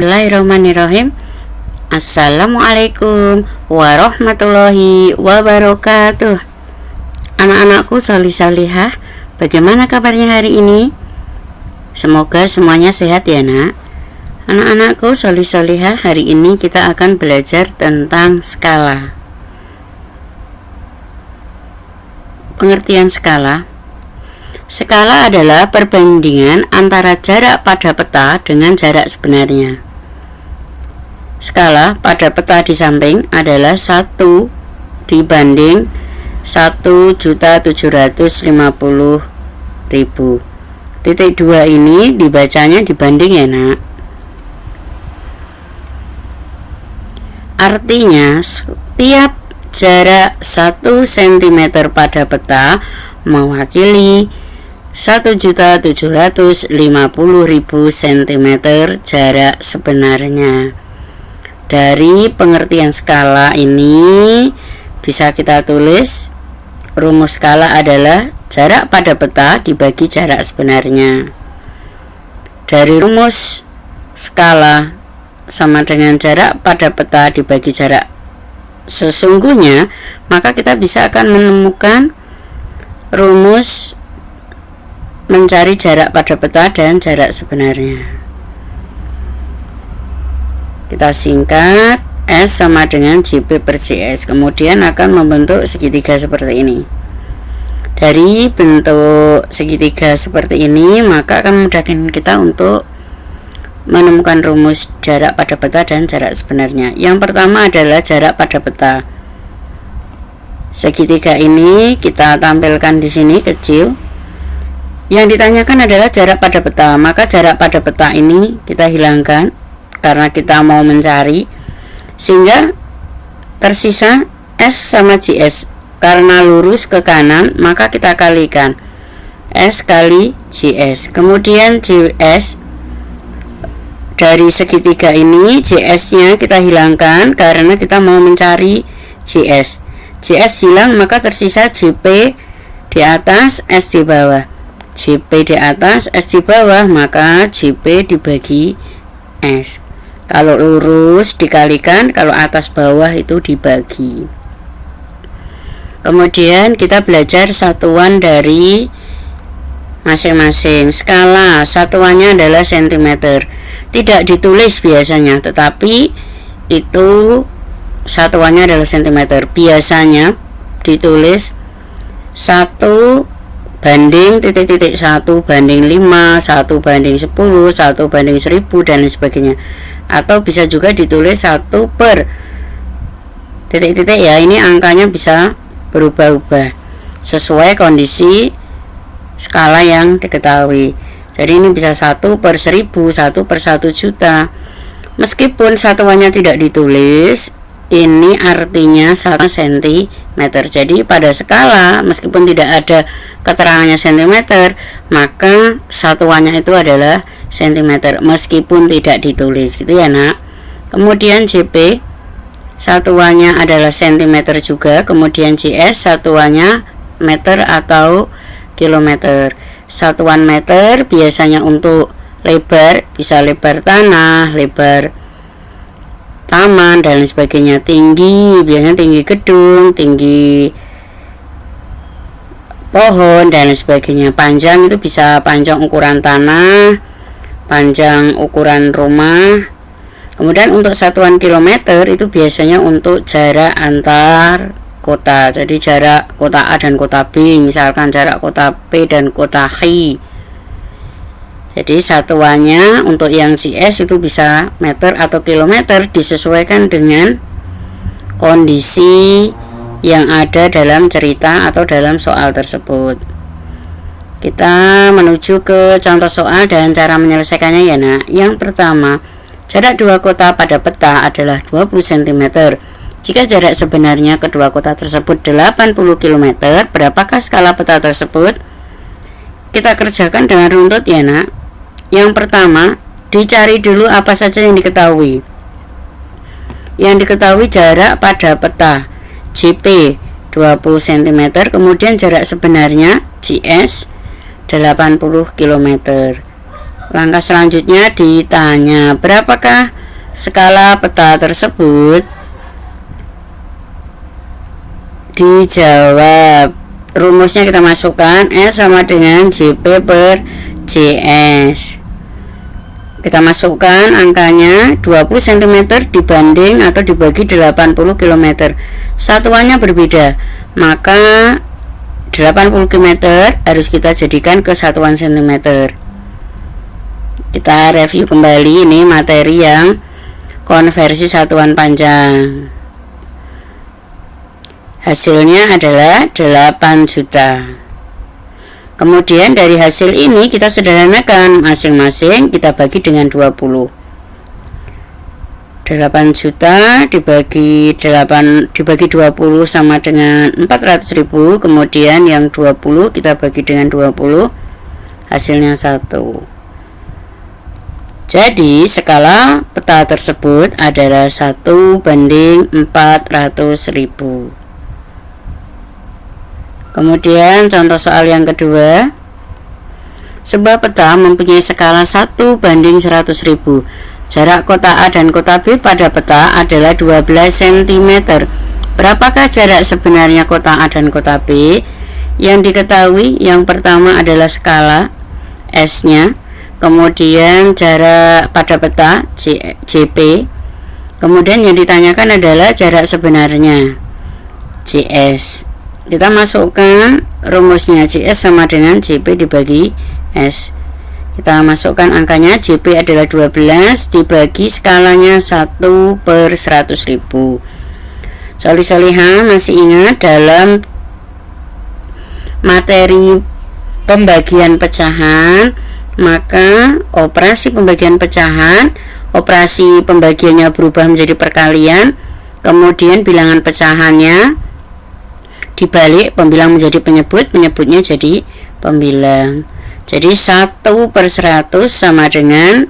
Bismillahirrahmanirrahim. Assalamualaikum warahmatullahi wabarakatuh. Anak-anakku solih-solihah, bagaimana kabarnya hari ini? Semoga semuanya sehat ya nak. Anak-anakku solih-solihah, hari ini kita akan belajar tentang skala. Pengertian skala. Skala adalah perbandingan antara jarak pada peta dengan jarak sebenarnya. Skala pada peta di samping adalah 1 dibanding 1.750.000. Titik 2 ini dibacanya dibanding ya nak. Artinya setiap jarak 1 cm pada peta mewakili 1.750.000 cm jarak sebenarnya. Dari pengertian skala ini bisa kita tulis rumus skala adalah jarak pada peta dibagi jarak sebenarnya. Dari rumus skala sama dengan jarak pada peta dibagi jarak sesungguhnya, maka kita bisa akan menemukan rumus mencari jarak pada peta dan jarak sebenarnya. Kita singkat, S sama dengan JP per JS, kemudian akan membentuk segitiga seperti ini. Dari bentuk segitiga seperti ini, maka akan memudahkan kita untuk menemukan rumus jarak pada peta dan jarak sebenarnya. Yang pertama adalah jarak pada peta. Segitiga ini kita tampilkan di sini kecil. Yang ditanyakan adalah jarak pada peta, maka jarak pada peta ini kita hilangkan karena kita mau mencari, sehingga tersisa S sama JS. Karena lurus ke kanan, maka kita kalikan S kali JS. Kemudian JS dari segitiga ini, JS nya kita hilangkan karena kita mau mencari JS. JS hilang, maka tersisa JP di atas, S di bawah. JP di atas, S di bawah, maka JP dibagi S. Kalau lurus dikalikan, kalau atas bawah itu dibagi. Kemudian kita belajar satuan dari masing-masing. Skala satuannya adalah cm. Tidak ditulis biasanya, tetapi itu satuannya adalah cm. Biasanya ditulis 1 banding titik-titik 1 banding 5, 1 banding 10, 1 banding 1000 dan lain sebagainya. Atau bisa juga ditulis 1 per titik-titik ya, ini angkanya bisa berubah-ubah sesuai kondisi skala yang diketahui. Jadi ini bisa 1 per 1000, 1 per 1 juta. Meskipun satuannya tidak ditulis, ini artinya 1 cm. Jadi pada skala meskipun tidak ada keterangannya cm, maka satuannya itu adalah cm meskipun tidak ditulis, gitu ya nak. Kemudian JP satuannya adalah cm juga. Kemudian JS satuannya meter atau kilometer. Satuan meter biasanya untuk lebar, bisa lebar tanah, lebar taman dan lain sebagainya. Tinggi biasanya tinggi gedung, tinggi pohon dan lain sebagainya. Panjang itu bisa panjang ukuran tanah, panjang ukuran rumah. Kemudian untuk satuan kilometer itu biasanya untuk jarak antar kota. Jadi jarak kota A dan kota B, misalkan jarak kota P dan kota H. Jadi satuannya untuk yang JS itu bisa meter atau kilometer, disesuaikan dengan kondisi yang ada dalam cerita atau dalam soal tersebut. Kita menuju ke contoh soal dan cara menyelesaikannya ya nak. Yang pertama, jarak dua kota pada peta adalah 20 cm. Jika jarak sebenarnya kedua kota tersebut 80 km, berapakah skala peta tersebut? Kita kerjakan dengan runtut ya nak. Yang pertama, dicari dulu apa saja yang diketahui. Yang diketahui jarak pada peta JP 20 cm, kemudian jarak sebenarnya JS 80 km. Langkah selanjutnya ditanya, berapakah skala peta tersebut? Dijawab. Rumusnya kita masukkan, S sama dengan JP per JS. Kita masukkan angkanya 20 cm dibanding atau dibagi 80 km. Satuannya berbeda, maka 80 km harus kita jadikan ke satuan cm. Kita review kembali, ini materi yang konversi satuan panjang. Hasilnya adalah 8 juta. Kemudian dari hasil ini kita sederhanakan, masing-masing kita bagi dengan 20. 8 juta dibagi 20 sama dengan 400.000. Kemudian yang 20 kita bagi dengan 20, hasilnya 1. Jadi skala peta tersebut adalah 1:400.000. Kemudian contoh soal yang kedua, sebuah peta mempunyai skala 1:100.000. Jarak kota A dan kota B pada peta adalah 12 cm. Berapakah jarak sebenarnya kota A dan kota B? Yang diketahui yang pertama adalah skala S-nya, kemudian jarak pada peta JP, kemudian yang ditanyakan adalah jarak sebenarnya JS. Kita masukkan rumusnya, JS sama dengan JP dibagi S. Kita masukkan angkanya, JP adalah 12 dibagi skalanya 1/100.000. Solih-solihah masih ingat dalam materi pembagian pecahan, maka operasi pembagian pecahan, operasi pembagiannya berubah menjadi perkalian, kemudian bilangan pecahannya dibalik, pembilang menjadi penyebut, penyebutnya jadi pembilang. Jadi 1/100 sama dengan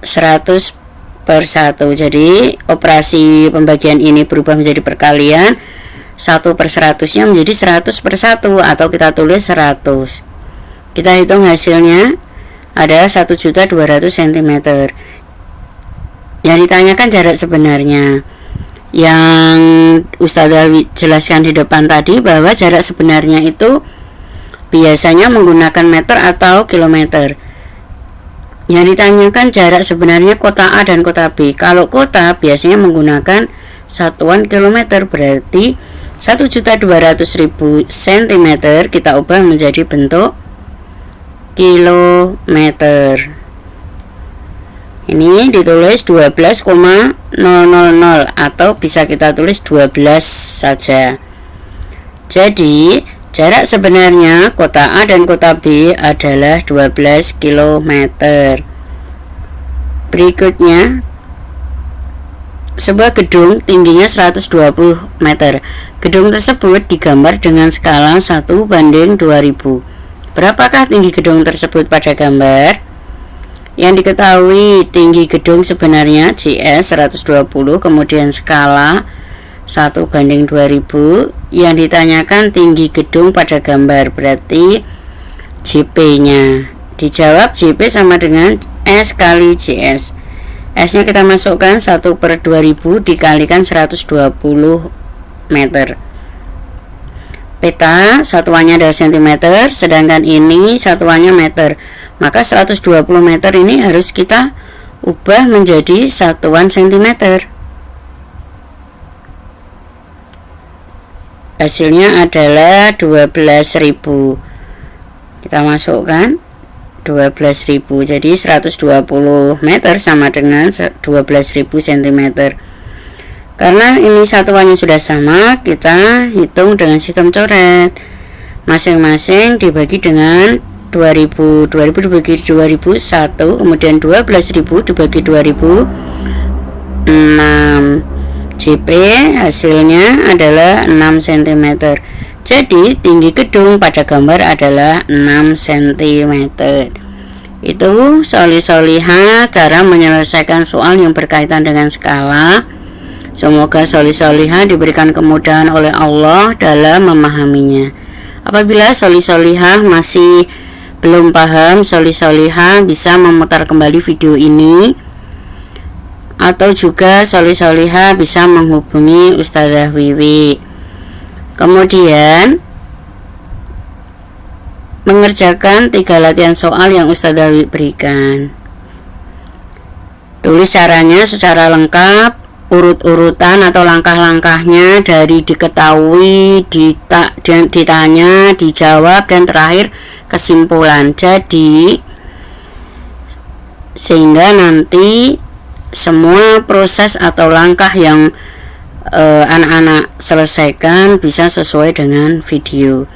100/1. Jadi operasi pembagian ini berubah menjadi perkalian, 1/100-nya menjadi 100/1 atau kita tulis 100. Kita hitung hasilnya ada 1.200 cm. Yang ditanyakan jarak sebenarnya. Yang Ustazah jelaskan di depan tadi bahwa jarak sebenarnya itu biasanya menggunakan meter atau kilometer. Yang ditanyakan jarak sebenarnya kota A dan kota B. Kalau kota biasanya menggunakan satuan kilometer, berarti 1.200.000 cm kita ubah menjadi bentuk kilometer. Ini ditulis 12,000 atau bisa kita tulis 12 saja. Jadi jarak sebenarnya kota A dan kota B adalah 12 km. Berikutnya, sebuah gedung tingginya 120 meter. Gedung tersebut digambar dengan skala 1:2000. Berapakah tinggi gedung tersebut pada gambar? Yang diketahui tinggi gedung sebenarnya JS 120, kemudian skala 1:2000. Yang ditanyakan tinggi gedung pada gambar, berarti JP-nya. Dijawab JP sama dengan S kali JS. S-nya kita masukkan 1/2000 dikalikan 120 meter. Peta satuannya adalah cm, sedangkan ini satuannya meter. Maka 120 meter ini harus kita ubah menjadi satuan cm. Hasilnya adalah 12.000. Kita masukkan 12.000. Jadi 120 meter sama dengan 12.000 cm. Karena ini satuannya sudah sama, kita hitung dengan sistem coret. Masing-masing dibagi dengan 2000 dibagi 2001, kemudian 12.000 dibagi 2000, 6. JP hasilnya adalah 6 cm. Jadi tinggi gedung pada gambar adalah 6 cm. Itu solih-solihah cara menyelesaikan soal yang berkaitan dengan skala. Semoga solih-solihah diberikan kemudahan oleh Allah dalam memahaminya. Apabila solih-solihah masih belum paham, soli-soliha bisa memutar kembali video ini, atau juga soli-soliha bisa menghubungi Ustazah Wiwi. Kemudian mengerjakan 3 latihan soal yang Ustazah Wiwi berikan. Tulis caranya secara lengkap, urut-urutan atau langkah-langkahnya dari diketahui, ditanya, dijawab, dan terakhir kesimpulan. Jadi sehingga nanti semua proses atau langkah yang anak-anak selesaikan bisa sesuai dengan video.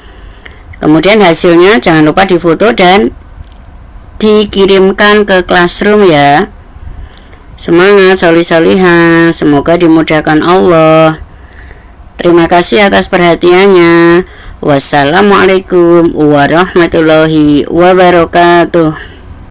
Kemudian hasilnya jangan lupa difoto dan dikirimkan ke Classroom ya. Semangat soli-soliha, semoga dimudahkan Allah. Terima kasih atas perhatiannya. Wassalamualaikum warahmatullahi wabarakatuh.